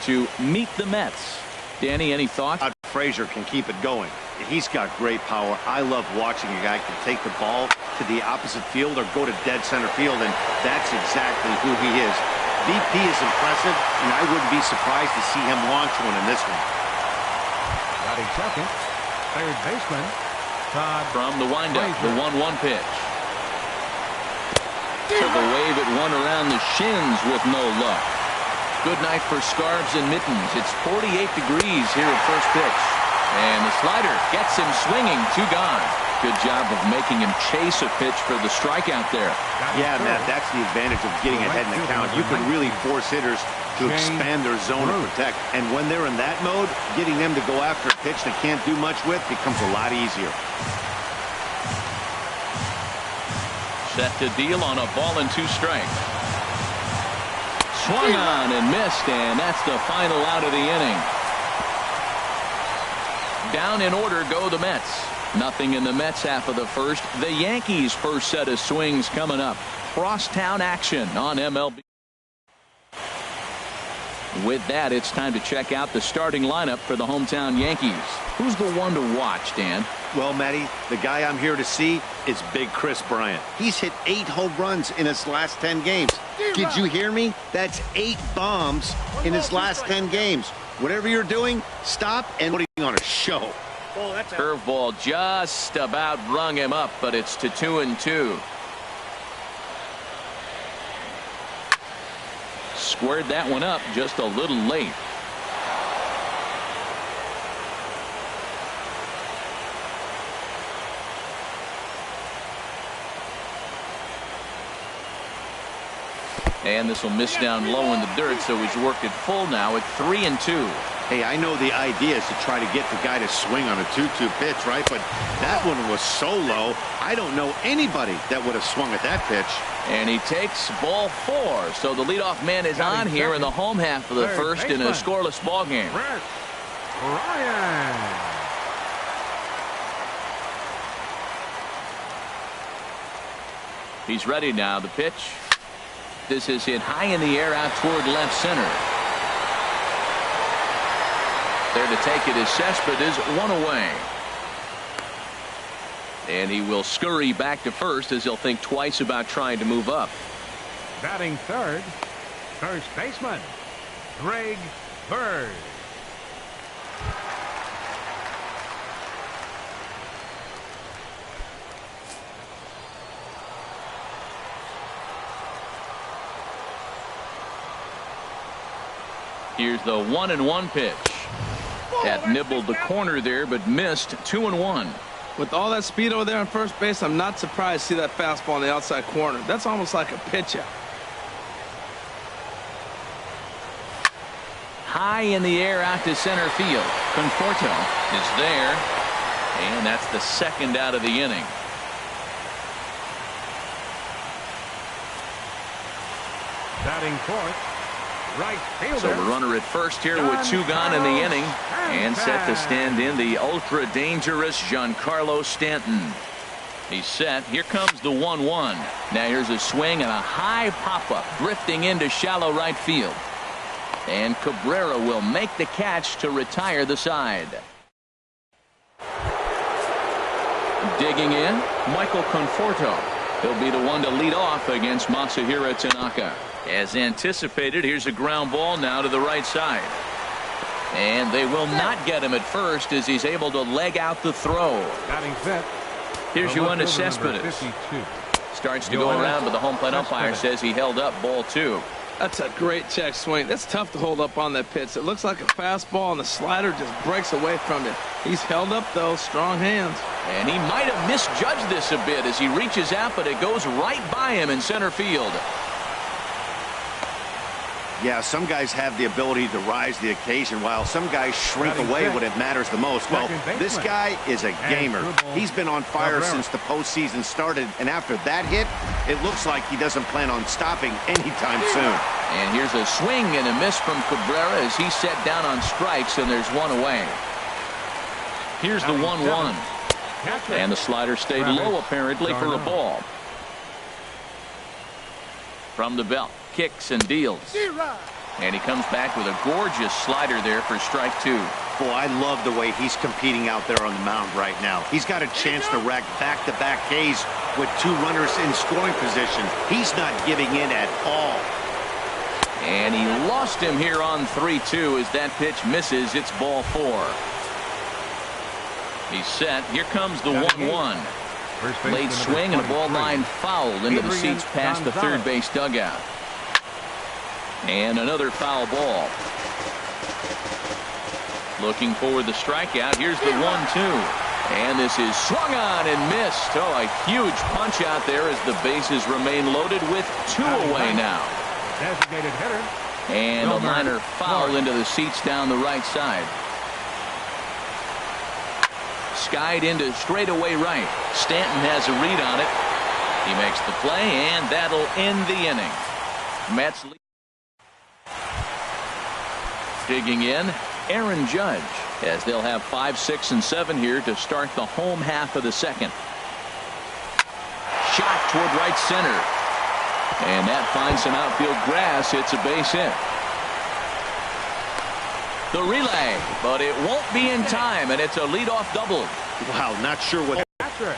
to meet the Mets. Danny, any thoughts? Frazier can keep it going. He's got great power. I love watching a guy can take the ball to the opposite field or go to dead center field, and that's exactly who he is. VP is impressive, and I wouldn't be surprised to see him launch one in this one. Batting second, third baseman, Todd. From the windup, the 1-1 pitch. Took a wave at one around the shins with no luck. Good night for scarves and mittens. It's 48 degrees here at first pitch. And the slider gets him swinging, 2 gone. Good job of making him chase a pitch for the strikeout there. Yeah, Matt, that's the advantage of getting ahead in the count. You can really force hitters to expand their zone to protect. And when they're in that mode, getting them to go after a pitch they can't do much with becomes a lot easier. Set to deal on a ball and 2 strikes. Swung on and missed, and that's the final out of the inning. Down in order go the Mets. Nothing in the Mets half of the first. The Yankees' first set of swings coming up. Crosstown action on MLB. With that, it's time to check out the starting lineup for the hometown Yankees. Who's the one to watch, Dan? Well, Matty, the guy I'm here to see is Big Chris Bryant. He's hit 8 home runs in his last 10 games. Did you hear me? That's 8 bombs in his last 10 games. Whatever you're doing, stop and putting on a show. Curveball just about rung him up, but it's to 2-2. Squared that one up just a little late. And this will miss down low in the dirt, so he's worked it full now at 3-2. Hey, I know the idea is to try to get the guy to swing on a 2-2 pitch, right? But that one was so low, I don't know anybody that would have swung at that pitch. And he takes ball 4. So the leadoff man is on here in the home half of the first in a scoreless ball game. Ryan. He's ready now. The pitch. This is hit high in the air out toward left center. There to take it is Cespedes, 1 away. And he will scurry back to first as he'll think twice about trying to move up. Batting third, first baseman, Greg Bird. Here's the 1-1 pitch. That nibbled the corner there, but missed. 2-1. With all that speed over there on first base, I'm not surprised to see that fastball in the outside corner. That's almost like a pitch out. High in the air out to center field. Conforto is there. And that's the second out of the inning. Batting fourth, right fielder. So a runner at first here with 2 gone in the inning. And set to stand in the ultra dangerous Giancarlo Stanton. He's set. Here comes the 1-1. Now here's a swing and a high pop-up drifting into shallow right field. And Cabrera will make the catch to retire the side. Digging in, Michael Conforto. He'll be the one to lead off against Masahiro Tanaka. As anticipated, here's a ground ball now to the right side. And they will not get him at first as he's able to leg out the throw. Batting fifth. Here's Yoenis Cespedes. Starts to go around, but the home plate umpire says he held up ball 2. That's a great check swing. That's tough to hold up on that pitch. It looks like a fastball, and the slider just breaks away from it. He's held up, though. Strong hands. And he might have misjudged this a bit as he reaches out, but it goes right by him in center field. Yeah, some guys have the ability to rise to the occasion while some guys shrink away when it matters the most. Well, this guy is a gamer. He's been on fire since the postseason started, and after that hit, it looks like he doesn't plan on stopping anytime soon. And here's a swing and a miss from Cabrera as he's set down on strikes, and there's 1 away. Here's the 1-1. And the slider stayed low apparently for a ball. From the belt, kicks and deals. And he comes back with a gorgeous slider there for strike 2. Boy, I love the way he's competing out there on the mound right now. He's got a chance to rack back-to-back Ks with 2 runners in scoring position. He's not giving in at all. And he lost him here on 3-2 as that pitch misses. It's ball 4. He's set. Here comes the 1-1. Late swing and a ball line fouled into the seats past the third base dugout. And another foul ball. Looking for the strikeout. Here's the 1-2. And this is swung on and missed. Oh, a huge punch out there as the bases remain loaded with 2 away now. Designated hitter. And a liner foul into the seats down the right side. Skied into straightaway right. Stanton has a read on it. He makes the play, and that'll end the inning. Mets lead. Digging in, Aaron Judge, as they'll have 5, 6, and 7 here to start the home half of the second. Shot toward right center. And that finds some outfield grass. It's a base hit. The relay, but it won't be in time, and it's a leadoff double. Wow, not sure what.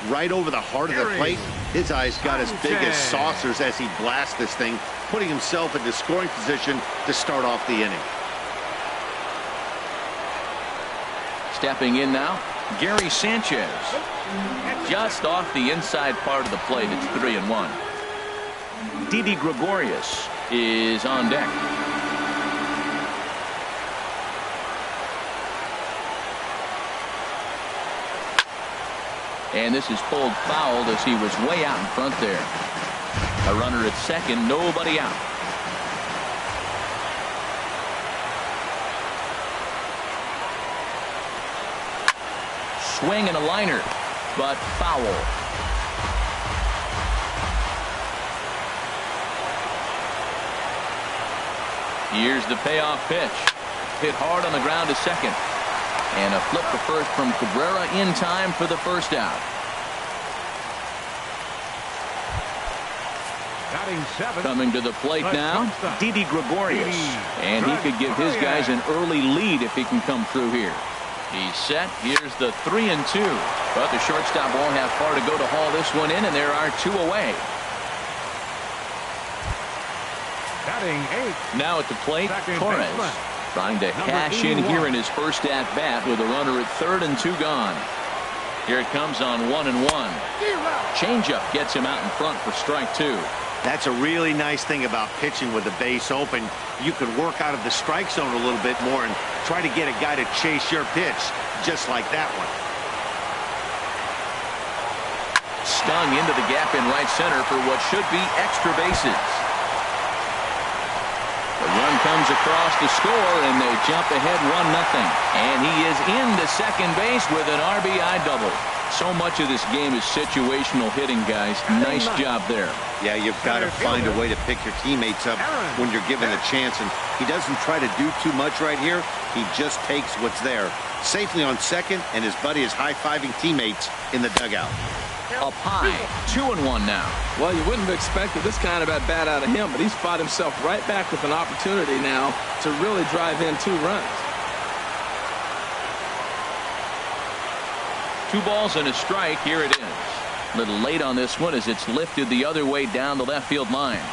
Right over the heart of the plate. His eyes got as big as saucers as he blasts this thing, putting himself into scoring position to start off the inning. Stepping in now, Gary Sanchez. Just off the inside part of the plate. It's 3-1. Didi Gregorius is on deck. And this is pulled fouled as he was way out in front there. A runner at second, nobody out. Swing and a liner, but foul. Here's the payoff pitch. Hit hard on the ground to second. And a flip to first from Cabrera in time for the first out. Coming to the plate now, Didi Gregorius. And he could give his guys an early lead if he can come through here. He's set. Here's the 3-2. But the shortstop won't have far to go to haul this one in, and there are 2 away. Now at the plate, Torres trying to cash in here in his first at-bat with a runner at third and 2 gone. Here it comes on 1-1. Changeup gets him out in front for strike 2. That's a really nice thing about pitching with the base open. You can work out of the strike zone a little bit more and try to get a guy to chase your pitch, just like that one. Stung into the gap in right center for what should be extra bases. The run comes across to score, and they jump ahead 1-0. And he is into second base with an RBI double. So much of this game is situational hitting, guys. Nice job there. Yeah, you've got to find a way to pick your teammates up when you're given a chance. And he doesn't try to do too much right here. He just takes what's there. Safely on second, and his buddy is high-fiving teammates in the dugout. Up high, 2-1 now. Well, you wouldn't have expected this kind of at-bat out of him, but he's fought himself right back with an opportunity now to really drive in 2 runs. 2 balls and a strike. Here it is. A little late on this one as it's lifted the other way down the left field line.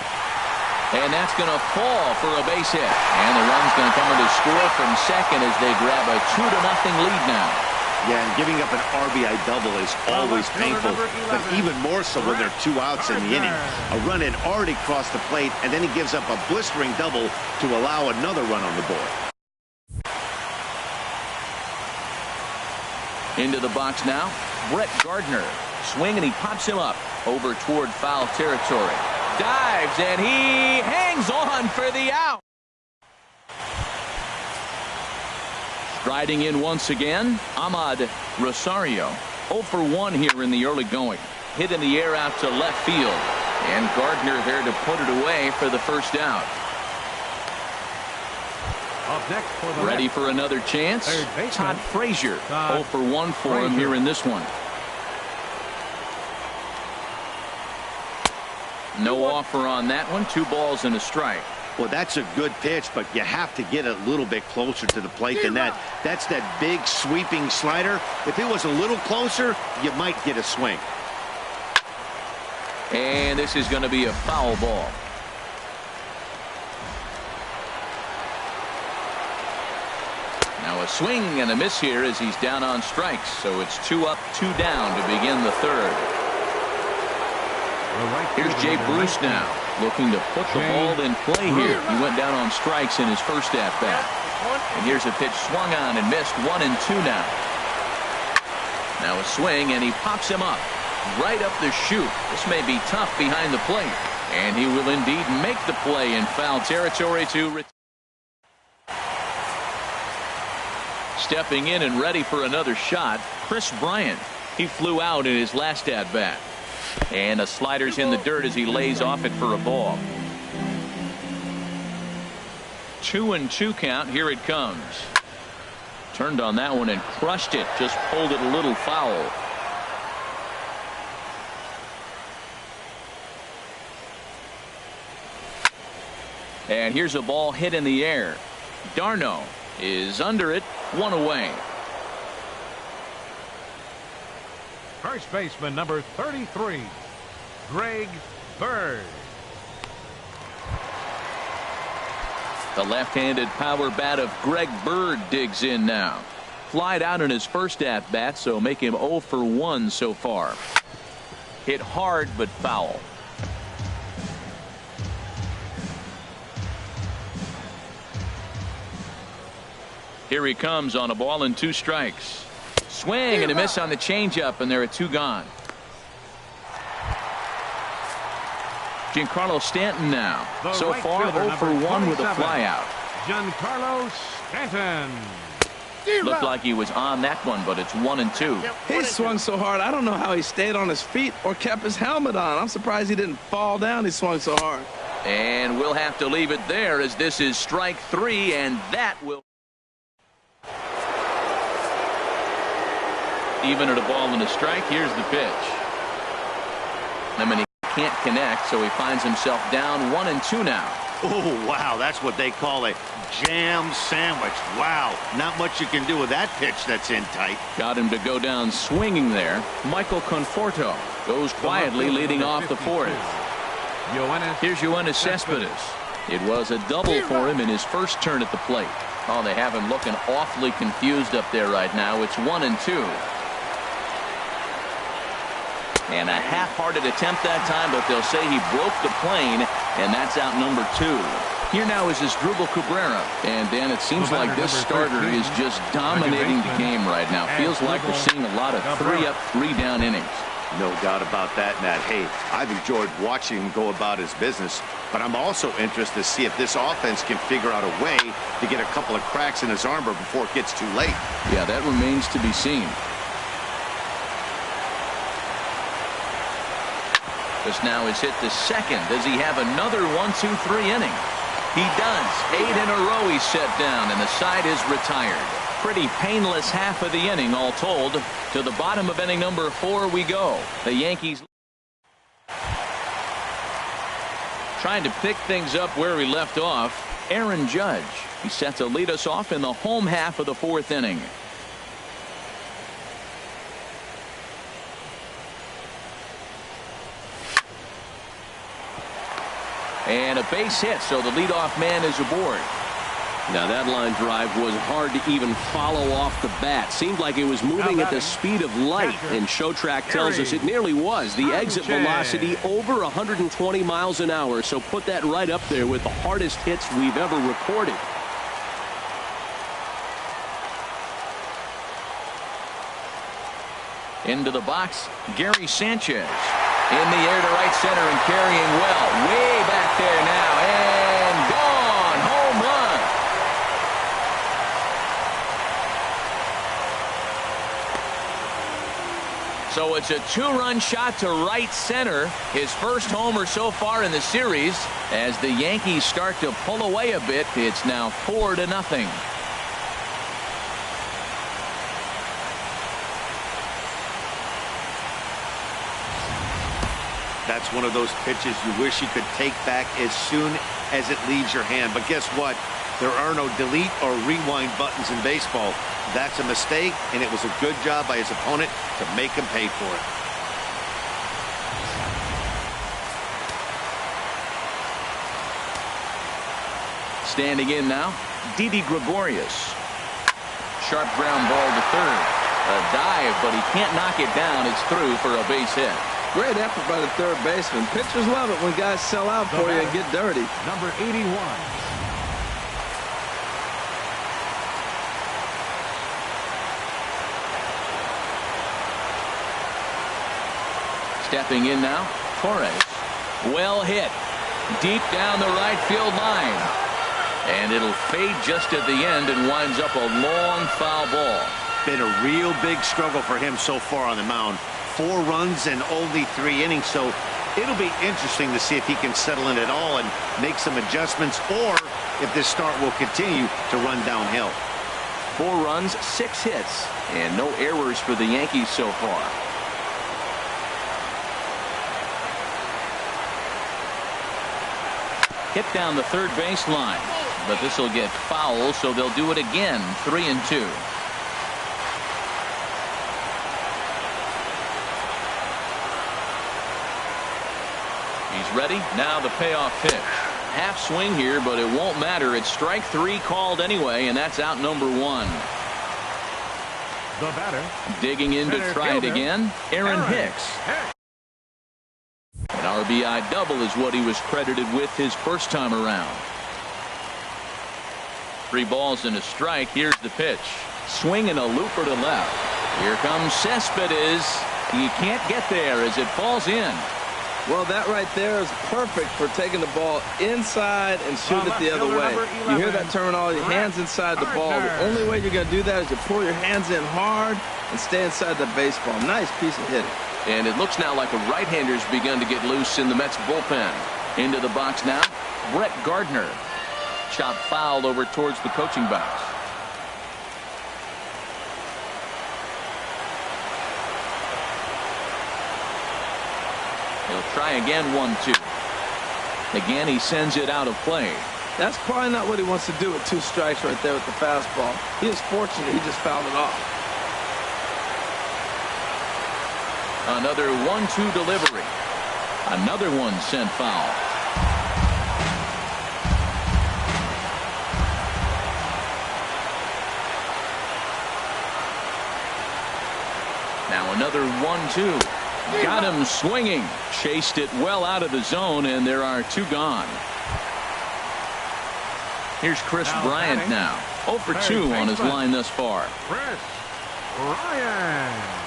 And that's going to fall for a base hit. And the run's going to come in to score from second as they grab a 2-0 lead now. Yeah, and giving up an RBI double is always painful, but even more so when there are 2 outs in the inning. A run had already crossed the plate, and then he gives up a blistering double to allow another run on the board. Into the box now, Brett Gardner. Swing, and he pops him up over toward foul territory. Dives, and he hangs on for the out. Striding in once again, Ahmad Rosario. 0 for 1 here in the early going. Hit in the air out to left field. And Gardner there to put it away for the first out. Up next for the Ready for another chance? Todd Frazier. 0 for 1 for him here in this one. No offer on that one. 2 balls and a strike. Well, that's a good pitch, but you have to get a little bit closer to the plate than that. That's that big sweeping slider. If it was a little closer, you might get a swing. And this is going to be a foul ball. Now a swing and a miss here as he's down on strikes. So it's 2 up, 2 down to begin the third. Here's Jay Bruce now, looking to put the ball in play here. He went down on strikes in his first at-bat. And here's a pitch swung on and missed. 1-2 now. Now a swing, and he pops him up right up the chute. This may be tough behind the plate. And he will indeed make the play in foul territory to stepping in and ready for another shot, Chris Bryant. He flew out in his last at-bat. And a slider's in the dirt as he lays off it for a ball. 2-2 count. Here it comes. Turned on that one and crushed it. Just pulled it a little foul. And here's a ball hit in the air. Darno is under it. 1 away. First baseman number 33, Greg Bird. The left-handed power bat of Greg Bird digs in now. Flied out in his first at-bat, so make him 0 for 1 so far. Hit hard but foul. Here he comes on a ball and 2 strikes. Swing and a miss on the changeup, and there are 2 gone. Giancarlo Stanton now. So far 0 for 1 with a flyout. Giancarlo Stanton. Looked like he was on that one, but it's 1-2. He swung so hard, I don't know how he stayed on his feet or kept his helmet on. I'm surprised he didn't fall down. He swung so hard. And we'll have to leave it there as this is strike 3, and that will even at a ball and a strike. Here's the pitch. I mean, he can't connect, so he finds himself down 1-2 now. Oh, wow, that's what they call a jam sandwich. Wow, not much you can do with that pitch that's in tight. Got him to go down swinging there. Michael Conforto goes quietly leading off the 4th. Here's Yoenis Cespedes. It was a double for him in his first turn at the plate. Oh, they have him looking awfully confused up there right now. It's 1-2. And a half-hearted attempt that time, but they'll say he broke the plane, and that's out number 2. Here now is Asdrubal Cabrera. And, Dan, it seems like this starter is just dominating the game right now. Feels like we're seeing a lot of 3-up, 3-down innings. No doubt about that, Matt. Hey, I've enjoyed watching him go about his business, but I'm also interested to see if this offense can figure out a way to get a couple of cracks in his armor before it gets too late. Yeah, that remains to be seen. This now is hit the second. Does he have another 1-2-3 inning? He does. 8 in a row he's set down, and the side is retired. Pretty painless half of the inning, all told. To the bottom of inning number 4 we go. The Yankees trying to pick things up where we left off. Aaron Judge. He's set to lead us off in the home half of the 4th inning. And a base hit, so the leadoff man is aboard. Now that line drive was hard to even follow off the bat. Seemed like it was moving at the speed of light, and ShowTrack tells us it nearly was. The exit velocity over 120 miles an hour, so put that right up there with the hardest hits we've ever recorded. Into the box, Gary Sanchez. In the air to right center and carrying well. Way back there now. And gone. Home run. So it's a 2-run shot to right center. His first homer so far in the series. As the Yankees start to pull away a bit, it's now 4-0. That's one of those pitches you wish you could take back as soon as it leaves your hand. But guess what? There are no delete or rewind buttons in baseball. That's a mistake, and it was a good job by his opponent to make him pay for it. Standing in now, Didi Gregorius. Sharp ground ball to third. A dive, but he can't knock it down. It's through for a base hit. Great effort by the third baseman. Pitchers love it when guys sell out for you and get dirty. Number 81. Stepping in now, Torres. Well hit. Deep down the right field line. And it'll fade just at the end and winds up a long foul ball. Been a real big struggle for him so far on the mound. 4 runs and only 3 innings, so it'll be interesting to see if he can settle in at all and make some adjustments, or if this start will continue to run downhill. 4 runs, 6 hits, and no errors for the Yankees so far. Hit down the third baseline, but this will get foul, so they'll do it again. 3-2. He's ready. Now the payoff pitch. Half swing here, but it won't matter. It's strike 3 called anyway, and that's out number 1. The batter. Digging in to try it again, Aaron Hicks. An RBI double is what he was credited with his first time around. 3 balls and a strike. Here's the pitch. Swing and a looper to left. Here comes Cespedes. He can't get there as it falls in. Well, that right there is perfect for taking the ball inside and shoot it the other way. You hear that terminology, hands inside the ball. The only way you're going to do that is to pull your hands in hard and stay inside the baseball. Nice piece of hitting. And it looks now like a right-hander's begun to get loose in the Mets bullpen. Into the box now, Brett Gardner. Chop foul over towards the coaching box. He'll try again, 1-2. Again, he sends it out of play. That's probably not what he wants to do with 2 strikes right there with the fastball. He is fortunate he just fouled it off. Another 1-2 delivery. Another one sent foul. Now another 1-2. Got him swinging. Chased it well out of the zone, and there are 2 gone. Here's Chris Bryant now. 0 for 2 on his line thus far. Chris Bryant.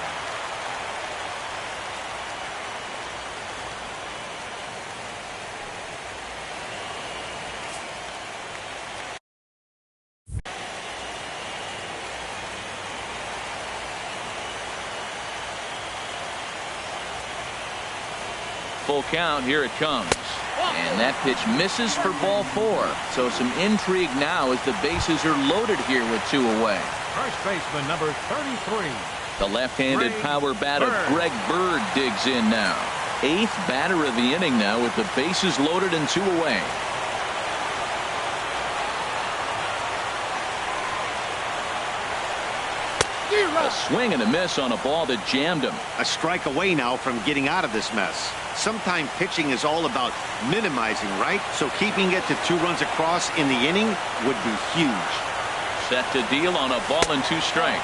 Full count. Here it comes. And that pitch misses for ball 4. So some intrigue now as the bases are loaded here with 2 away. First baseman number 33. The left-handed power bat of Greg Bird digs in now. 8th batter of the inning now with the bases loaded and 2 away. A swing and a miss on a ball that jammed him. A strike away now from getting out of this mess. Sometimes pitching is all about minimizing, right? So keeping it to 2 runs across in the inning would be huge. Set to deal on a ball and 2 strikes.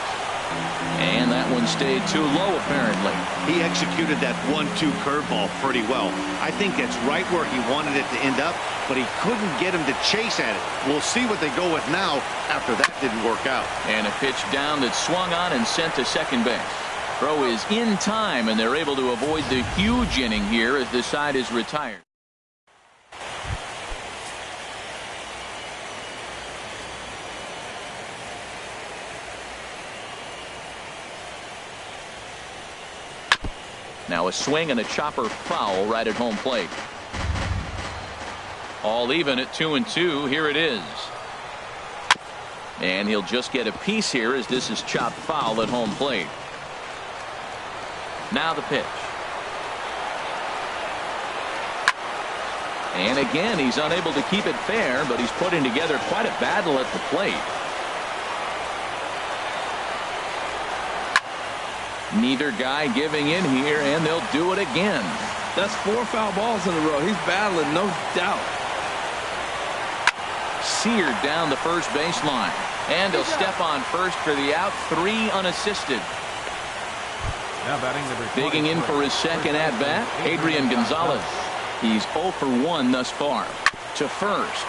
And that one stayed too low, apparently. He executed that 1-2 curveball pretty well. I think that's right where he wanted it to end up, but he couldn't get him to chase at it. We'll see what they go with now after that didn't work out. And a pitch down that swung on and sent to second base. Throw is in time, and they're able to avoid the huge inning here as the side is retired. Now a swing and a chopper foul right at home plate. All even at 2-2. Here it is. And he'll just get a piece here as this is chopped foul at home plate. Now the pitch. And again, he's unable to keep it fair, but he's putting together quite a battle at the plate. Neither guy giving in here, and they'll do it again. That's 4 foul balls in a row. He's battling, no doubt. Seared down the first baseline. And he'll step on first for the out. 3 unassisted. Now batting number Digging in for his second at-bat, Adrian Gonzalez. He's 0 for 1 thus far. To first.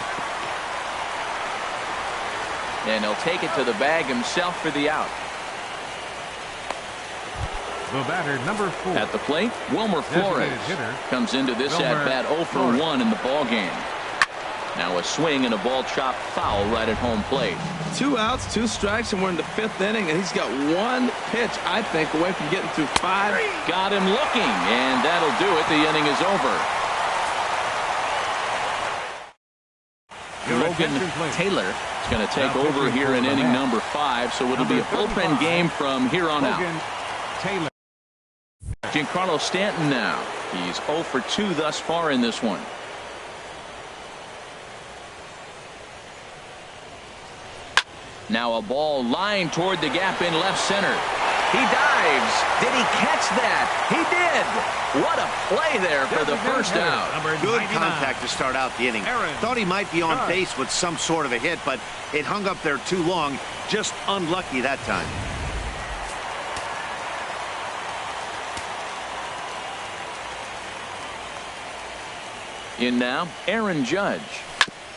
And he'll take it to the bag himself for the out. The batter, number 4. At the plate, Wilmer Flores comes into this at-bat 0 for 1 in the ball game. Now a swing and a ball chopped foul right at home plate. 2 outs, 2 strikes, and we're in the 5th inning, and he's got 1 pitch, I think, away from getting through 5. Got him looking, and that'll do it. The inning is over. Logan Taylor is going to take over here in inning number 5, so it'll be a bullpen game from here on out. Taylor. Giancarlo Stanton now. He's 0 for 2 thus far in this one. Now a ball lined toward the gap in left center. He dives. Did he catch that? He did. What a play there for the first out. Good contact to start out the inning. Thought he might be on base with some sort of a hit, but it hung up there too long. Just unlucky that time. In now, Aaron Judge.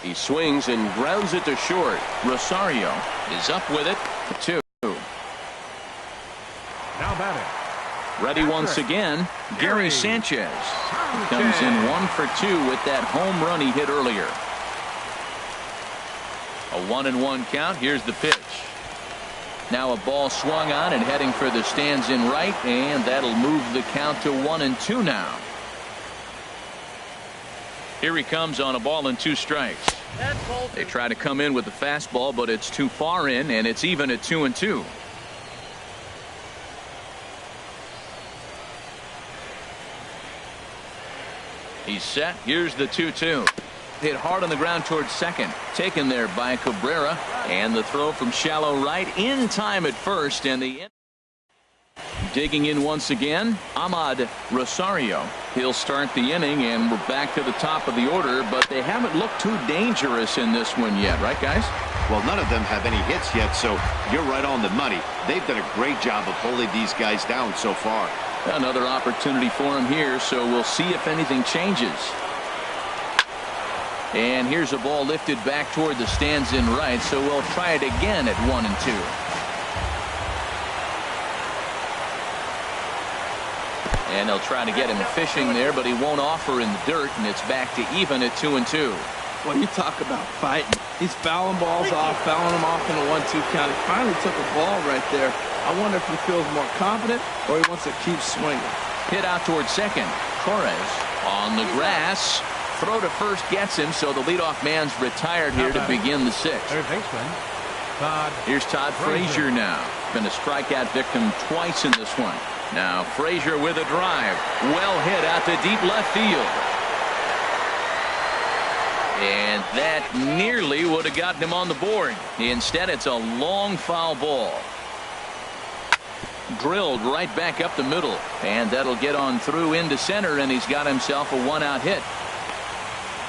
He swings and grounds it to short. Rosario is up with it for 2. Now batting. Ready once again, Gary Sanchez. Comes in 1 for 2 with that home run he hit earlier. A 1-1 count. Here's the pitch. Now a ball swung on and heading for the stands in right, and that'll move the count to 1-2 now. Here he comes on a ball and 2 strikes. They try to come in with the fastball, but it's too far in, and it's even at 2-2. He's set. Here's the 2-2. Hit hard on the ground towards second. Taken there by Cabrera. And the throw from shallow right in time at first. And the digging in once again, Ahmad Rosario. He'll start the inning, and we're back to the top of the order, but they haven't looked too dangerous in this one yet, right, guys? Well, none of them have any hits yet, so you're right on the money. They've done a great job of holding these guys down so far. Another opportunity for him here, so we'll see if anything changes. And here's a ball lifted back toward the stands in right, so we'll try it again at 1-2. And they'll try to get him fishing there, but he won't offer in the dirt, and it's back to even at 2-2. When you talk about fighting, he's fouling balls off, fouling them off in a 1-2 count. He finally took a ball right there. I wonder if he feels more confident or he wants to keep swinging. Hit out towards second. Torres on the grass. Throw to first gets him, so the leadoff man's retired here to begin the 6th. Third baseman, Todd. Here's Todd Frazier now. Been a strikeout victim twice in this one. Now Frazier with a drive. Well hit out to deep left field. And that nearly would have gotten him on the board. Instead, it's a long foul ball. Drilled right back up the middle. And that'll get on through into center, and he's got himself a 1-out hit.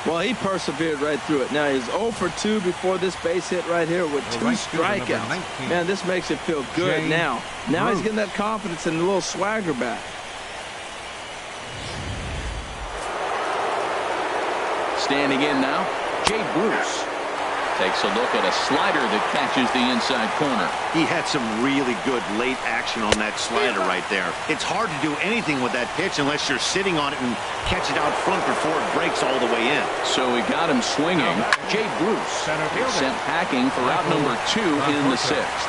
Well, he persevered right through it. Now he's 0 for 2 before this base hit right here with 2 strikeouts. Man, this makes it feel good now. Now he's getting that confidence and a little swagger back. Standing in now, Jay Bruce takes a look at a slider that catches the inside corner. He had some really good late action on that slider right there. It's hard to do anything with that pitch unless you're sitting on it and catch it out front before it breaks all the way in. So we got him swinging. Jay Bruce is sent packing for out number 2 in the 6th.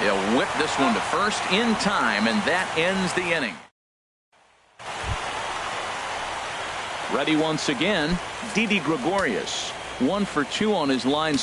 He'll whip this one to first in time, and that ends the inning. Ready once again, Didi Gregorius. 1 for 2 on his line.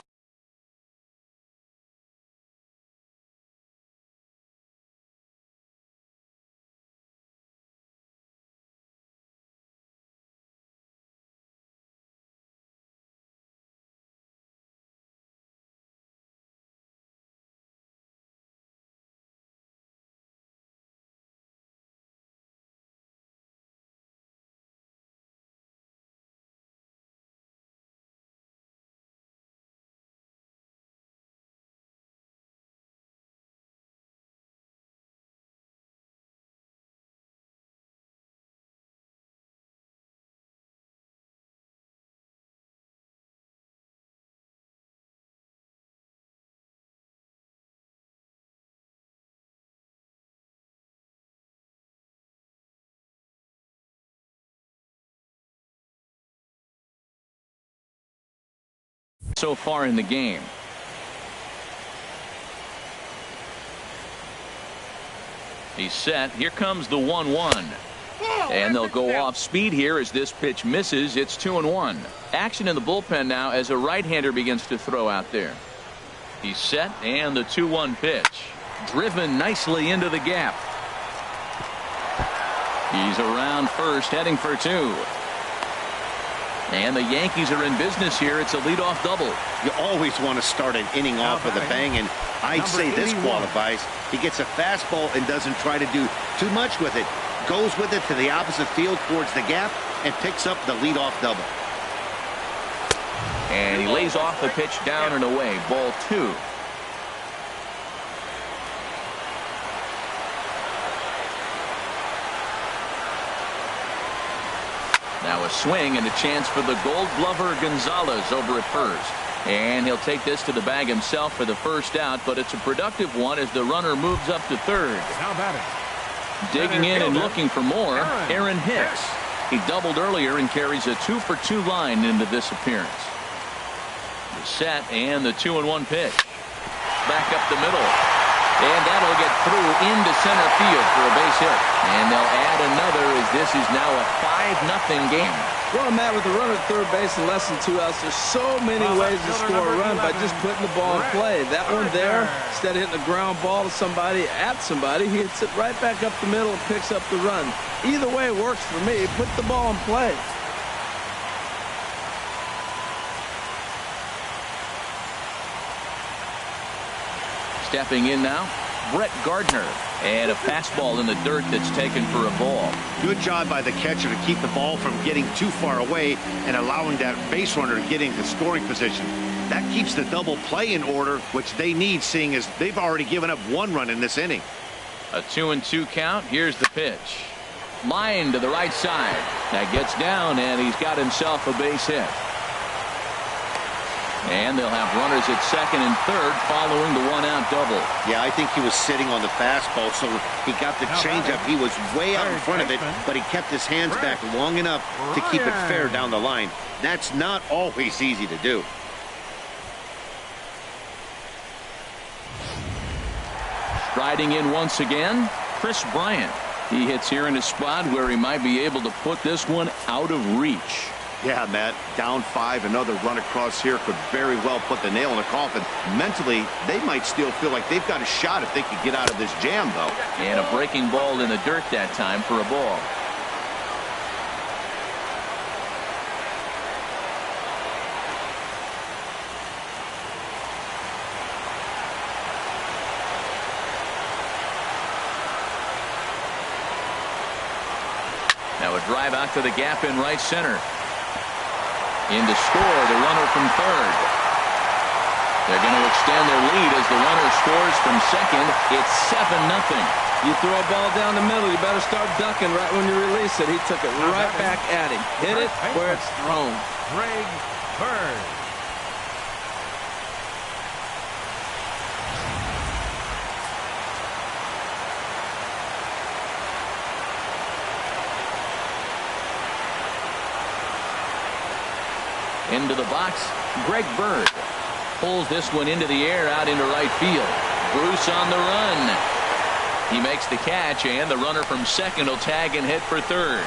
so far in the game. He's set. Here comes the 1-1. And they'll go off speed here as this pitch misses. It's 2-1. Action in the bullpen now as a right-hander begins to throw out there. He's set, and the 2-1 pitch. Driven nicely into the gap. He's around first, heading for two. And the Yankees are in business here. It's a leadoff double. You always want to start an inning off with a bang, and I'd say this qualifies. He gets a fastball and doesn't try to do too much with it. Goes with it to the opposite field towards the gap and picks up the leadoff double. And he lays off the pitch down and away. Ball 2. Now a swing and a chance for the Gold Glover Gonzalez over at first. And he'll take this to the bag himself for the first out, but it's a productive one as the runner moves up to third. Now batting. Digging in and looking for more, Aaron Hicks. He doubled earlier and carries a 2-for-2 line into this appearance. The set and the 2-1 pitch. Back up the middle. And that'll get through into center field for a base hit. And they'll add another as this is now a 5-0 game. Well, Matt, with the runner at third base and less than 2 outs, there's so many ways to score a run by just putting the ball in play. That one there, instead of hitting a ground ball to somebody, at somebody, he hits it right back up the middle and picks up the run. Either way works for me. Put the ball in play. Stepping in now, Brett Gardner. And a fastball in the dirt that's taken for a ball. Good job by the catcher to keep the ball from getting too far away and allowing that base runner to get into scoring position. That keeps the double play in order, which they need, seeing as they've already given up 1 run in this inning. A 2-2 count. Here's the pitch. Line to the right side. That gets down, and he's got himself a base hit. And they'll have runners at second and third following the 1-out double. Yeah, I think he was sitting on the fastball, so he got the changeup. He was way out in front of it, but he kept his hands back long enough to keep it fair down the line. That's not always easy to do. Striding in once again, Chris Bryant. He hits here in a spot where he might be able to put this one out of reach. Yeah, Matt, down 5, another run across here could very well put the nail in the coffin. Mentally, they might still feel like they've got a shot if they could get out of this jam, though. And a breaking ball in the dirt that time for a ball. Now a drive out to the gap in right center. In to score, the runner from third. They're going to extend their lead as the runner scores from second. It's 7-0. You throw a ball down the middle, you better start ducking right when you release it. He took it right back at him. Hit it where it's thrown. Greg Bird. Into the box, Greg Bird pulls this one into the air out into right field. Bruce on the run. He makes the catch, and the runner from second will tag and hit for third.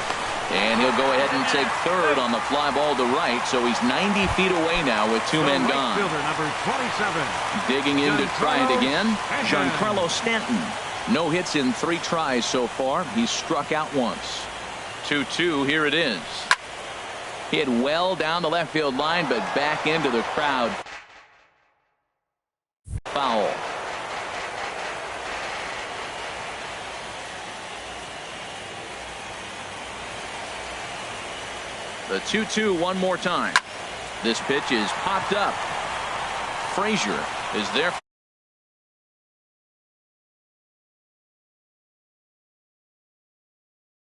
And he'll go ahead and take third on the fly ball to right, so he's 90 feet away now with 2 men gone. Number 27. Digging in to try it again, Giancarlo Stanton. No hits in 3 tries so far. He's struck out once. 2-2, here it is. Hit well down the left field line, but back into the crowd. Foul. The 2-2 one more time. This pitch is popped up. Frazier is there.